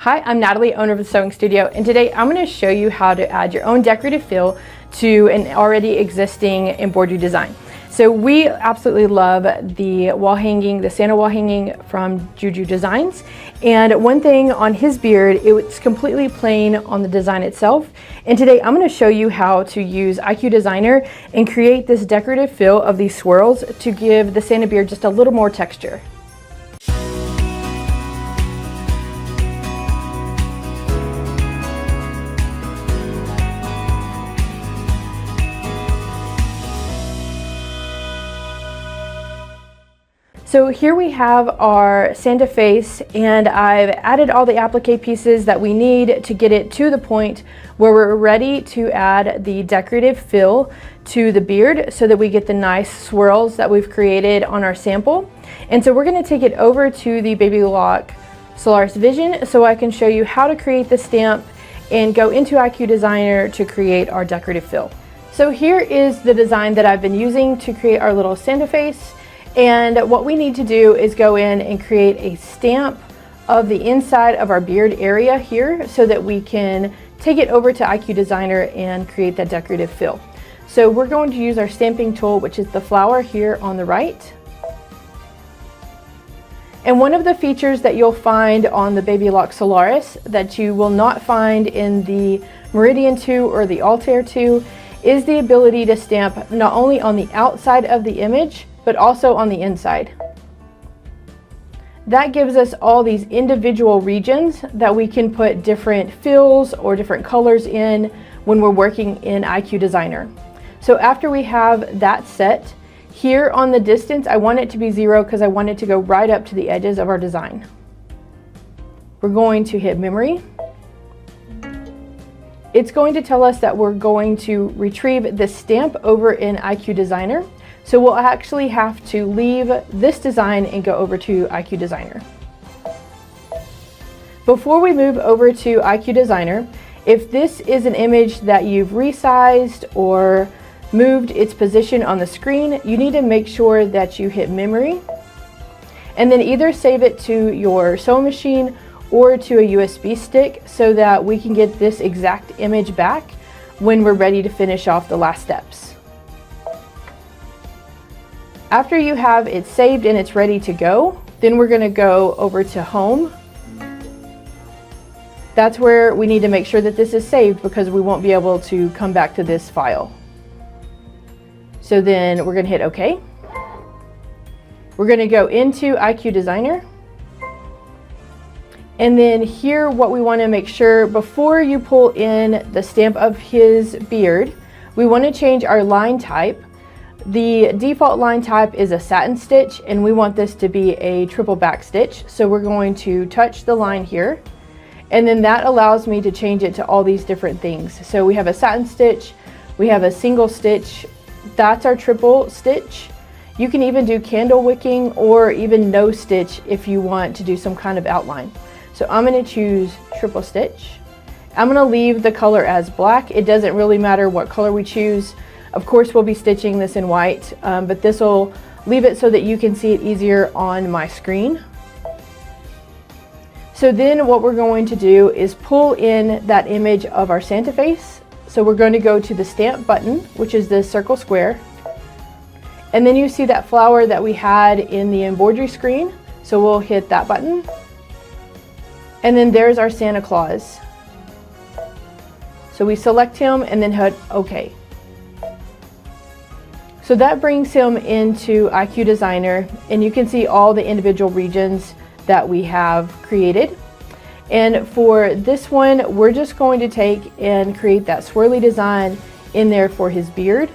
Hi, I'm Natalie, owner of the Sewing Studio, and today I'm going to show you how to add your own decorative feel to an already existing embroidery design. So we absolutely love the wall hanging, the Santa wall hanging from Juju Designs. And one thing on his beard, it's completely plain on the design itself. And today I'm going to show you how to use IQ Designer and create this decorative feel of these swirls to give the Santa beard just a little more texture. So here we have our Santa face, and I've added all the applique pieces that we need to get it to the point where we're ready to add the decorative fill to the beard so that we get the nice swirls that we've created on our sample. And so we're going to take it over to the Baby Lock Solaris Vision so I can show you how to create the stamp and go into IQ Designer to create our decorative fill. So here is the design that I've been using to create our little Santa face. And what we need to do is go in and create a stamp of the inside of our beard area here so that we can take it over to IQ Designer and create that decorative fill. So we're going to use our stamping tool, which is the flower here on the right. And one of the features that you'll find on the Baby Lock Solaris that you will not find in the Meridian 2 or the Altair 2 is the ability to stamp not only on the outside of the image, but also on the inside. That gives us all these individual regions that we can put different fills or different colors in when we're working in IQ Designer. So after we have that set, here on the distance, I want it to be 0 because I want it to go right up to the edges of our design. We're going to hit memory. It's going to tell us that we're going to retrieve this stamp over in IQ Designer. So we'll actually have to leave this design and go over to IQ Designer. Before we move over to IQ Designer, if this is an image that you've resized or moved its position on the screen, you need to make sure that you hit memory and then either save it to your sewing machine or to a USB stick so that we can get this exact image back when we're ready to finish off the last steps. After you have it saved and it's ready to go, then we're going to go over to Home. That's where we need to make sure that this is saved because we won't be able to come back to this file. So then we're going to hit OK. We're going to go into IQ Designer. And then here what we want to make sure before you pull in the stamp of his beard, we want to change our line type. The default line type is a satin stitch, and we want this to be a triple back stitch. So we're going to touch the line here, and then that allows me to change it to all these different things. So we have a satin stitch, we have a single stitch, that's our triple stitch. You can even do candle wicking or even no stitch if you want to do some kind of outline. So I'm going to choose triple stitch. I'm going to leave the color as black. It doesn't really matter what color we choose. Of course, we'll be stitching this in white, but this will leave it so that you can see it easier on my screen. So then what we're going to do is pull in that image of our Santa face. So we're going to go to the stamp button, which is the circle square. And then you see that flower that we had in the embroidery screen. So we'll hit that button. And then there's our Santa Claus. So we select him and then hit OK. So that brings him into IQ Designer, and you can see all the individual regions that we have created. And for this one, we're just going to take and create that swirly design in there for his beard.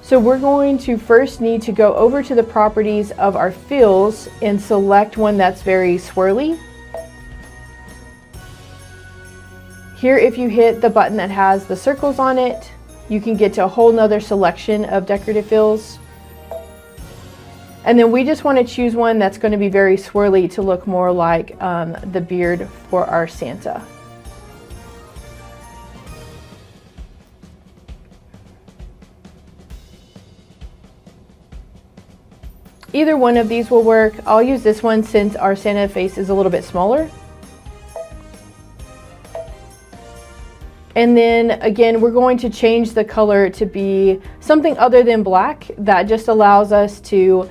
So we're going to first need to go over to the properties of our fills and select one that's very swirly. Here, if you hit the button that has the circles on it, you can get to a whole nother selection of decorative fills. And then we just want to choose one that's going to be very swirly to look more like the beard for our Santa. Either one of these will work. I'll use this one since our Santa face is a little bit smaller. And then again, we're going to change the color to be something other than black. That just allows us to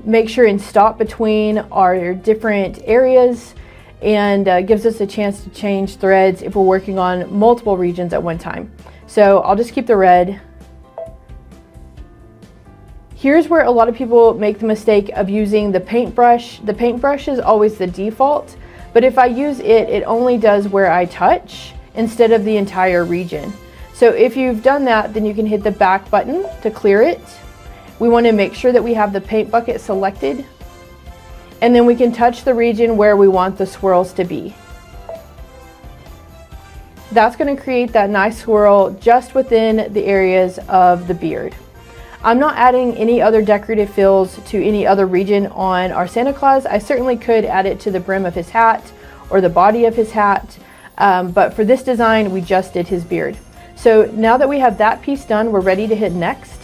make sure and stop between our different areas, and gives us a chance to change threads if we're working on multiple regions at one time. So I'll just keep the red. Here's where a lot of people make the mistake of using the paintbrush. The paintbrush is always the default, but if I use it, it only does where I touch instead of the entire region. So if you've done that, then you can hit the back button to clear it. We want to make sure that we have the paint bucket selected, and then we can touch the region where we want the swirls to be. That's going to create that nice swirl just within the areas of the beard. I'm not adding any other decorative fills to any other region on our Santa Claus. I certainly could add it to the brim of his hat or the body of his hat, but for this design, we just did his beard. So now that we have that piece done, we're ready to hit next.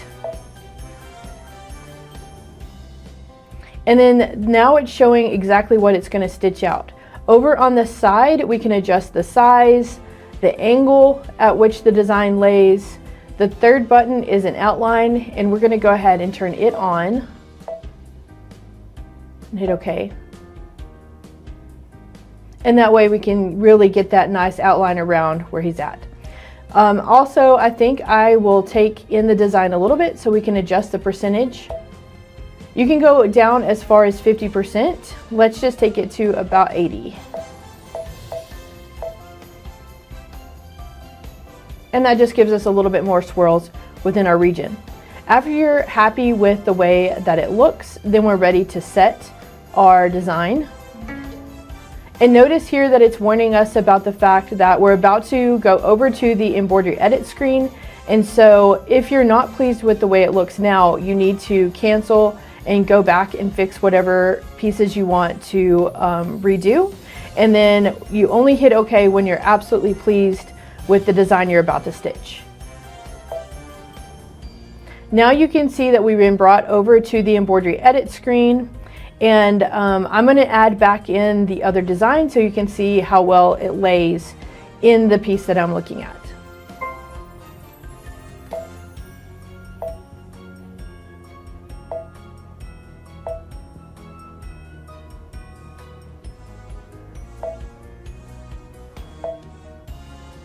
And then now it's showing exactly what it's going to stitch out. Over on the side, we can adjust the size, the angle at which the design lays. The third button is an outline, and we're going to go ahead and turn it on and hit OK. And that way we can really get that nice outline around where he's at. Also, I think I will take in the design a little bit so we can adjust the percentage. You can go down as far as 50%. Let's just take it to about 80. And that just gives us a little bit more swirls within our region. After you're happy with the way that it looks, then we're ready to set our design. And notice here that it's warning us about the fact that we're about to go over to the embroidery edit screen. And so if you're not pleased with the way it looks now, you need to cancel and go back and fix whatever pieces you want to redo. And then you only hit OK when you're absolutely pleased with the design you're about to stitch. Now you can see that we've been brought over to the embroidery edit screen, and I'm going to add back in the other design so you can see how well it lays in the piece that I'm looking at.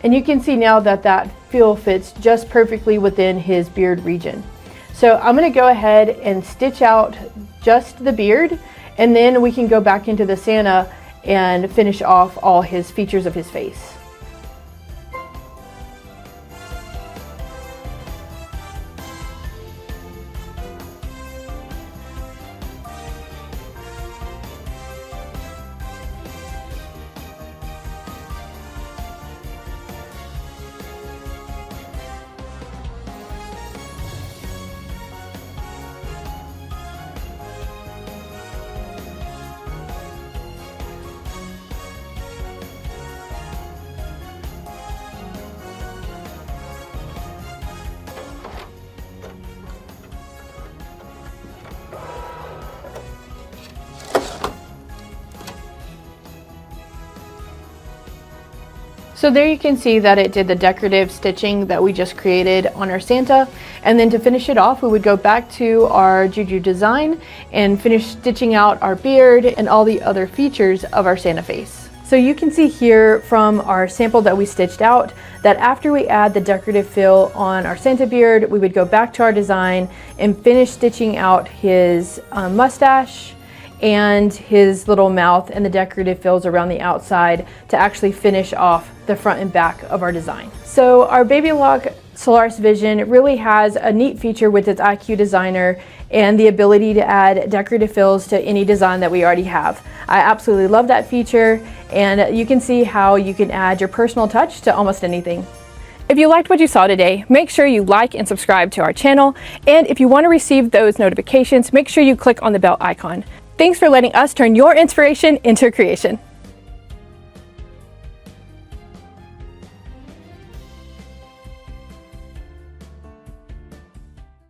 And you can see now that that fill fits just perfectly within his beard region. So I'm going to go ahead and stitch out just the beard, and then we can go back into the Santa and finish off all his features of his face. So there you can see that it did the decorative stitching that we just created on our Santa. And then to finish it off, we would go back to our Juju design and finish stitching out our beard and all the other features of our Santa face. So you can see here from our sample that we stitched out that after we add the decorative fill on our Santa beard, we would go back to our design and finish stitching out his mustache and his little mouth and the decorative fills around the outside to actually finish off the front and back of our design. So our Baby Lock Solaris Vision really has a neat feature with its IQ designer and the ability to add decorative fills to any design that we already have. I absolutely love that feature, and you can see how you can add your personal touch to almost anything. If you liked what you saw today, make sure you like and subscribe to our channel, and if you want to receive those notifications, make sure you click on the bell icon. Thanks for letting us turn your inspiration into a creation.